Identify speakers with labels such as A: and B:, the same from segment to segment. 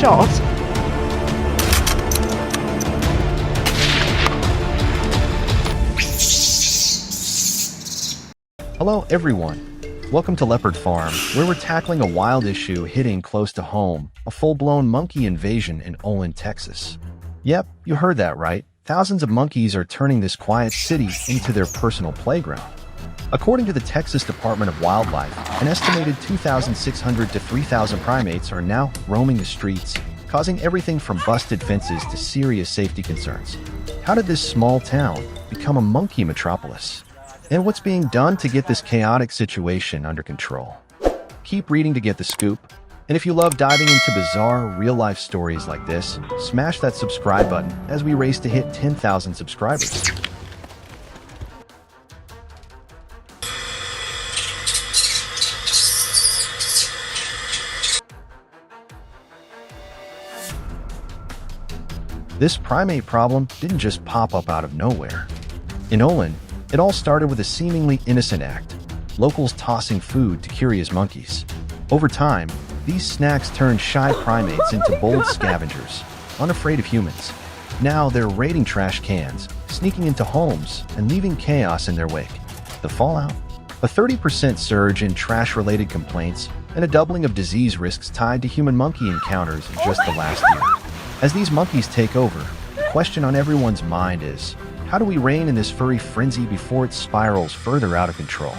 A: God.
B: Hello everyone, welcome to Leopard Farm, where we're tackling a wild issue hitting close to home, a full-blown monkey invasion in Olin, Texas. Yep, you heard that right. Thousands of monkeys are turning this quiet city into their personal playground. According to the Texas Department of Wildlife, an estimated 2,600 to 3,000 primates are now roaming the streets, causing everything from busted fences to serious safety concerns. How did this small town become a monkey metropolis? And what's being done to get this chaotic situation under control? Keep reading to get the scoop. And if you love diving into bizarre, real-life stories like this, smash that subscribe button as we race to hit 10,000 subscribers. This primate problem didn't just pop up out of nowhere. In Olin, it all started with a seemingly innocent act, locals tossing food to curious monkeys. Over time, these snacks turned shy primates into bold scavengers, unafraid of humans. Now they're raiding trash cans, sneaking into homes, and leaving chaos in their wake. The fallout? A 30% surge in trash-related complaints and a doubling of disease risks tied to human-monkey encounters in just the last year. As these monkeys take over, the question on everyone's mind is, how do we rein in this furry frenzy before it spirals further out of control?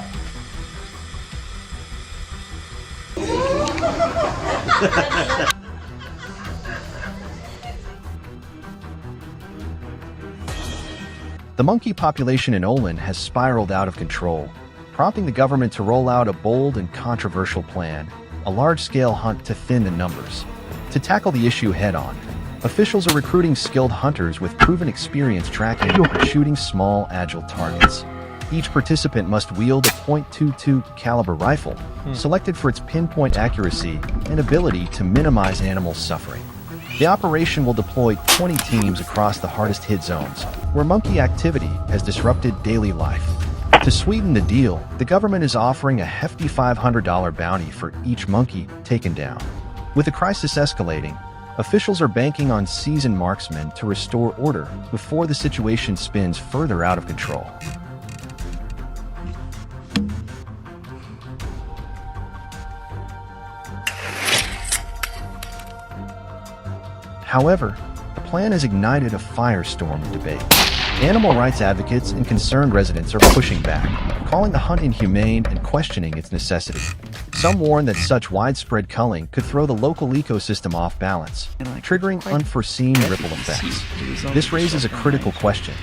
B: The monkey population in Olin has spiraled out of control, prompting the government to roll out a bold and controversial plan, a large-scale hunt to thin the numbers. To tackle the issue head-on, officials are recruiting skilled hunters with proven experience tracking and shooting small, agile targets. Each participant must wield a .22 caliber rifle, selected for its pinpoint accuracy and ability to minimize animal suffering. The operation will deploy 20 teams across the hardest-hit zones, where monkey activity has disrupted daily life. To sweeten the deal, the government is offering a hefty $500 bounty for each monkey taken down. With the crisis escalating, officials are banking on seasoned marksmen to restore order before the situation spins further out of control. However, the plan has ignited a firestorm of debate. Animal rights advocates and concerned residents are pushing back, calling the hunt inhumane and questioning its necessity. Some warn that such widespread culling could throw the local ecosystem off balance, triggering unforeseen ripple effects. This raises a critical question.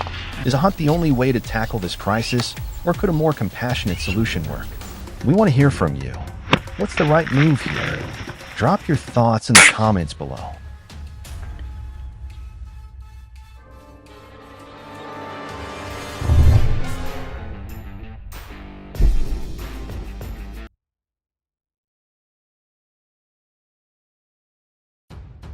B: Is a hunt the only way to tackle this crisis, or could a more compassionate solution work? We want to hear from you. What's the right move here? Drop your thoughts in the comments below.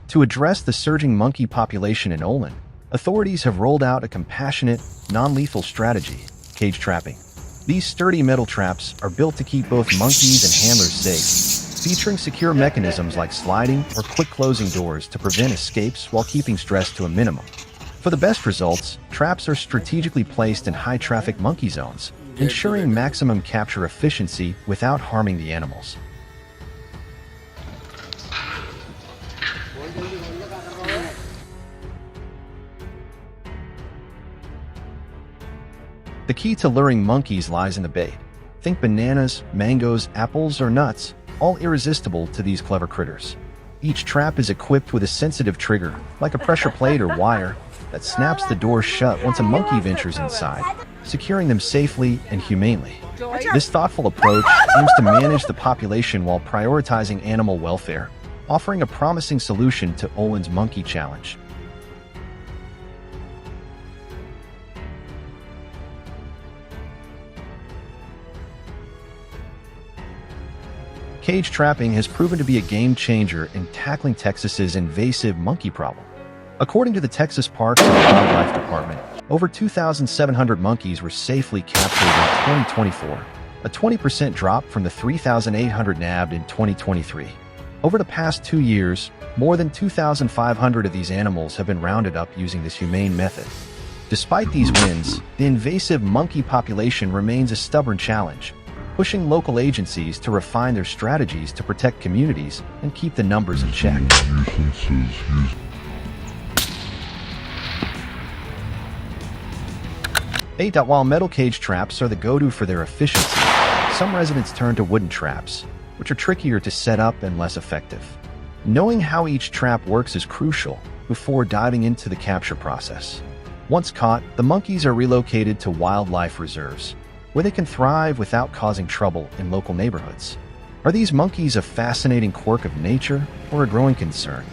B: To address the surging monkey population in Olin, authorities have rolled out a compassionate, non-lethal strategy, cage trapping. These sturdy metal traps are built to keep both monkeys and handlers safe, featuring secure mechanisms like sliding or quick closing doors to prevent escapes while keeping stress to a minimum. For the best results, traps are strategically placed in high-traffic monkey zones, ensuring maximum capture efficiency without harming the animals. The key to luring monkeys lies in the bait. Think bananas, mangoes, apples, or nuts, all irresistible to these clever critters. Each trap is equipped with a sensitive trigger, like a pressure plate or wire, that snaps the door shut once a monkey ventures inside, securing them safely and humanely. This thoughtful approach aims to manage the population while prioritizing animal welfare, offering a promising solution to Olin's monkey challenge. Cage trapping has proven to be a game-changer in tackling Texas's invasive monkey problem. According to the Texas Parks and Wildlife Department, over 2,700 monkeys were safely captured in 2024, a 20% drop from the 3,800 nabbed in 2023. Over the past 2 years, More than 2,500 of these animals have been rounded up using this humane method. Despite these wins, the invasive monkey population remains a stubborn challenge, pushing local agencies to refine their strategies to protect communities and keep the numbers in check. While metal cage traps are the go-to for their efficiency, some residents turn to wooden traps, which are trickier to set up and less effective. Knowing how each trap works is crucial before diving into the capture process. Once caught, the monkeys are relocated to wildlife reserves, where they can thrive without causing trouble in local neighborhoods. Are these monkeys a fascinating quirk of nature or a growing concern?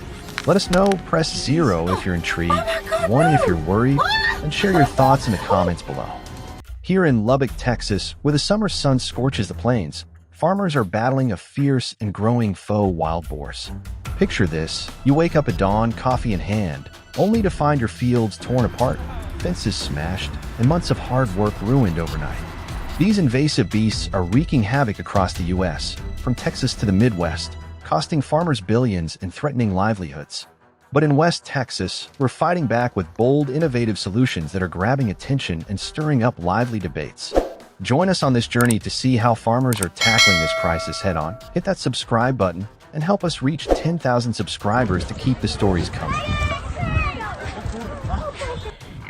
B: Let us know. Press 0 if you're intrigued, 1 if you're worried, and share your thoughts in the comments below. Here in Lubbock, Texas, where the summer sun scorches the plains, farmers are battling a fierce and growing foe, wild boars. Picture this: you wake up at dawn, coffee in hand, only to find your fields torn apart, fences smashed, and months of hard work ruined overnight. These invasive beasts are wreaking havoc across the U.S., from Texas to the Midwest, costing farmers billions and threatening livelihoods. But in West Texas, we're fighting back with bold, innovative solutions that are grabbing attention and stirring up lively debates. Join us on this journey to see how farmers are tackling this crisis head-on. Hit that subscribe button and help us reach 10,000 subscribers to keep the stories coming.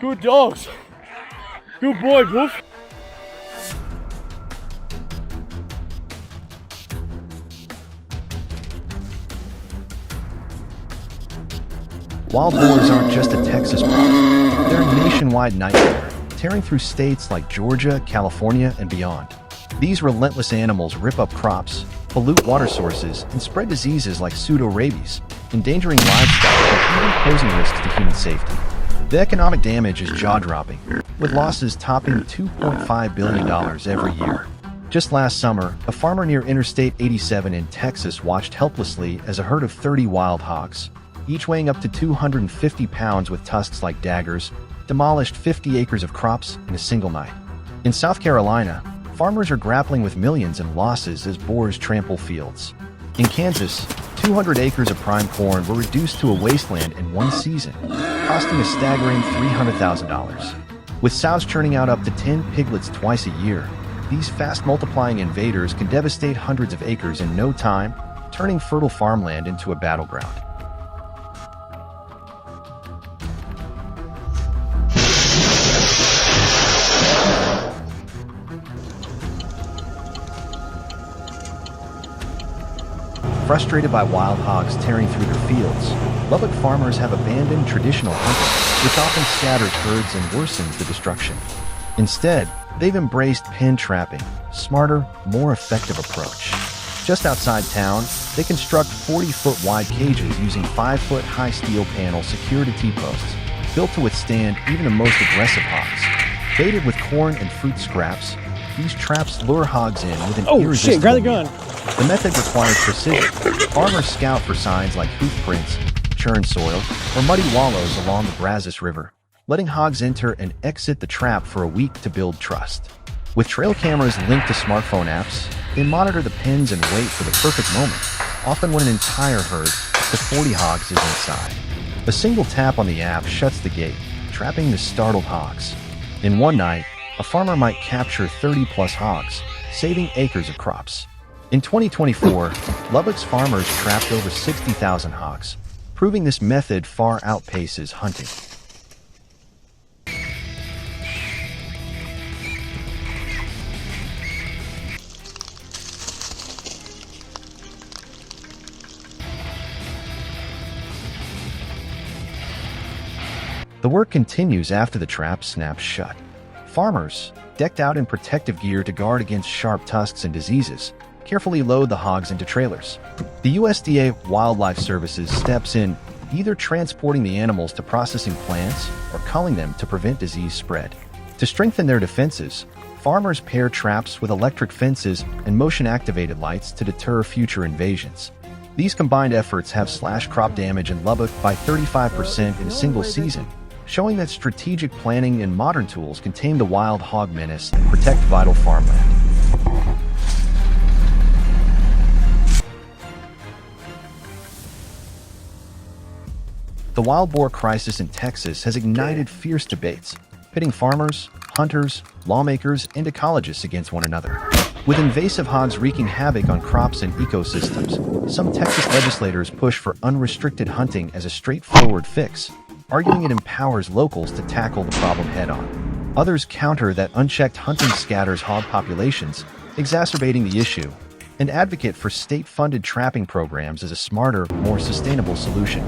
A: Good dogs. Good boy, Wolf.
B: Wild boars aren't just a Texas problem. They're a nationwide nightmare, tearing through states like Georgia, California, and beyond. These relentless animals rip up crops, pollute water sources, and spread diseases like pseudo-rabies, endangering livestock and even posing risks to human safety. The economic damage is jaw-dropping, with losses topping $2.5 billion every year. Just last summer, a farmer near Interstate 87 in Texas watched helplessly as a herd of 30 wild hogs, each weighing up to 250 pounds with tusks like daggers, demolished 50 acres of crops in a single night. In South Carolina, farmers are grappling with millions in losses as boars trample fields. In Kansas, 200 acres of prime corn were reduced to a wasteland in one season, costing a staggering $300,000. With sows churning out up to 10 piglets twice a year, these fast-multiplying invaders can devastate hundreds of acres in no time, turning fertile farmland into a battleground. Frustrated by wild hogs tearing through their fields, Lubbock farmers have abandoned traditional hunting, which often scatters herds and worsens the destruction. Instead, they've embraced pen trapping, smarter, more effective approach. Just outside town, they construct 40-foot wide cages using 5-foot high steel panels secured to T-posts, built to withstand even the most aggressive hogs. Baited with corn and fruit scraps, these traps lure hogs in with an irresistible
A: grab the gun.
B: The method requires precision. Farmers scout for signs like hoof prints, churned soil, or muddy wallows along the Brazos River, letting hogs enter and exit the trap for a week to build trust. With trail cameras linked to smartphone apps, they monitor the pens and wait for the perfect moment, often when an entire herd up to 40 hogs is inside. A single tap on the app shuts the gate, trapping the startled hogs. In one night, a farmer might capture 30-plus hogs, saving acres of crops. In 2024, Lubbock's farmers trapped over 60,000 hogs, proving this method far outpaces hunting. The work continues after the trap snaps shut. Farmers, decked out in protective gear to guard against sharp tusks and diseases, carefully load the hogs into trailers. The USDA Wildlife Services steps in, either transporting the animals to processing plants or culling them to prevent disease spread. To strengthen their defenses, farmers pair traps with electric fences and motion-activated lights to deter future invasions. These combined efforts have slashed crop damage in Lubbock by 35% in a single season, showing that strategic planning and modern tools can tame the wild hog menace and protect vital farmland. The wild boar crisis in Texas has ignited fierce debates, pitting farmers, hunters, lawmakers, and ecologists against one another. With invasive hogs wreaking havoc on crops and ecosystems, some Texas legislators push for unrestricted hunting as a straightforward fix, arguing it empowers locals to tackle the problem head-on. Others counter that unchecked hunting scatters hog populations, exacerbating the issue, and advocate for state-funded trapping programs as a smarter, more sustainable solution.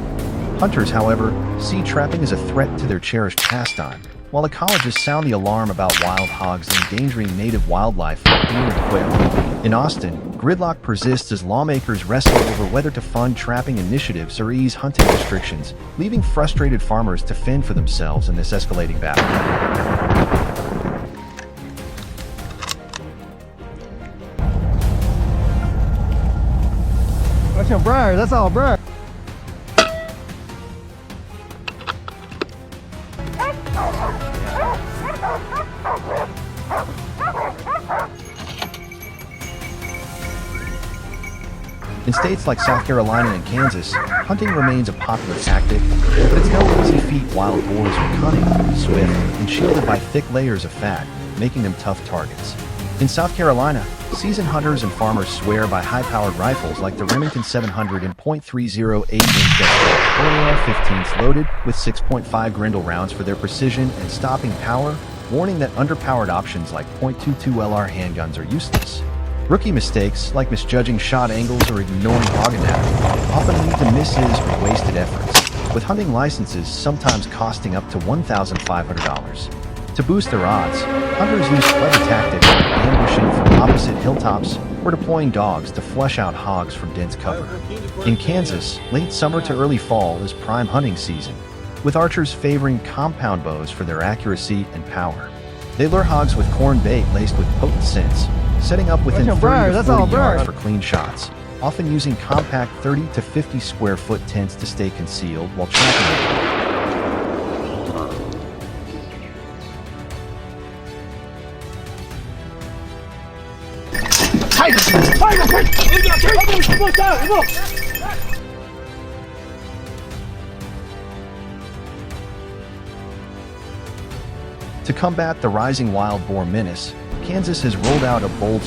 B: Hunters, however, see trapping as a threat to their cherished pastime, while ecologists sound the alarm about wild hogs endangering native wildlife like deer and quail. In Austin, gridlock persists as lawmakers wrestle over whether to fund trapping initiatives or ease hunting restrictions, leaving frustrated farmers to fend for themselves in this escalating battle.
C: That's your bird, that's all bird.
B: In states like South Carolina and Kansas, hunting remains a popular tactic, but it's no easy feat. Wild boars are cunning, swift, and shielded by thick layers of fat, making them tough targets. In South Carolina, seasoned hunters and farmers swear by high-powered rifles like the Remington 700 and .308 Winchester or AR-15s loaded with 6.5 Grendel rounds for their precision and stopping power, warning that underpowered options like .22 LR handguns are useless. Rookie mistakes, like misjudging shot angles or ignoring hog anatomy, often lead to misses or wasted efforts, with hunting licenses sometimes costing up to $1,500. To boost their odds, hunters use clever tactics like ambushing from opposite hilltops or deploying dogs to flush out hogs from dense cover. In Kansas, late summer to early fall is prime hunting season, with archers favoring compound bows for their accuracy and power. They lure hogs with corn bait laced with potent scents, setting up within 30 to 40 yards for clean shots, often using compact 30 to 50 square foot tents to stay concealed while trapping them. To combat the rising wild boar menace, Kansas has rolled out a bold